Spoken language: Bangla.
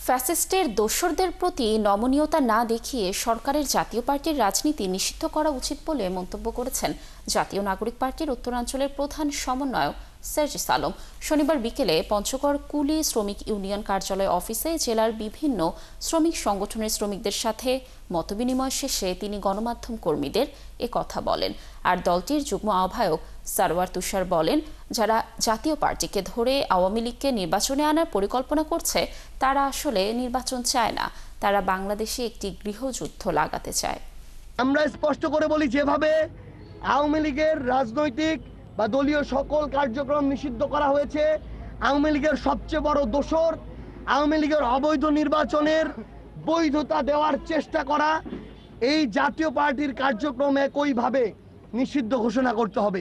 ফ্যাসিস্টের দোসরদের প্রতি নমনীয়তা না দেখিয়ে সরকারের জাতীয় পার্টির রাজনীতি নিষিদ্ধ করা উচিত বলে মন্তব্য করেছেন জাতীয় নাগরিক পার্টির উত্তরাঞ্চলের প্রধান সমন্বয়ক সার্জিস আলম। শনিবার বিকেলে পঞ্চগড় কুলি শ্রমিক ইউনিয়ন কার্যালয় অফিসে জেলার বিভিন্ন শ্রমিক সংগঠনের শ্রমিকদের সাথে মতবিনিময় শেষে তিনি গণমাধ্যম কর্মীদের কথা বলেন। আর দলটির যুগ্ম আহ্বায়ক সারওয়ার তুষার বলেন, যারা জাতীয় পার্টিকে ধরে আওয়ামী লীগকে নির্বাচনে আনার পরিকল্পনা করছে তারা আসলে নির্বাচন চায় না, তারা বাংলাদেশে একটি গৃহযুদ্ধ লাগাতে চায়। আমরা স্পষ্ট করে বলি, যেভাবে আওয়ামী লীগের রাজনৈতিক বা দলীয় সকল কার্যক্রম নিষিদ্ধ করা হয়েছে, আওয়ামী লীগের সবচেয়ে বড় দোসর আওয়ামী লীগের অবৈধ নির্বাচনের বৈধতা দেওয়ার চেষ্টা করা, এই জাতীয় পার্টির কার্যক্রম একইভাবে নিষিদ্ধ ঘোষণা করতে হবে।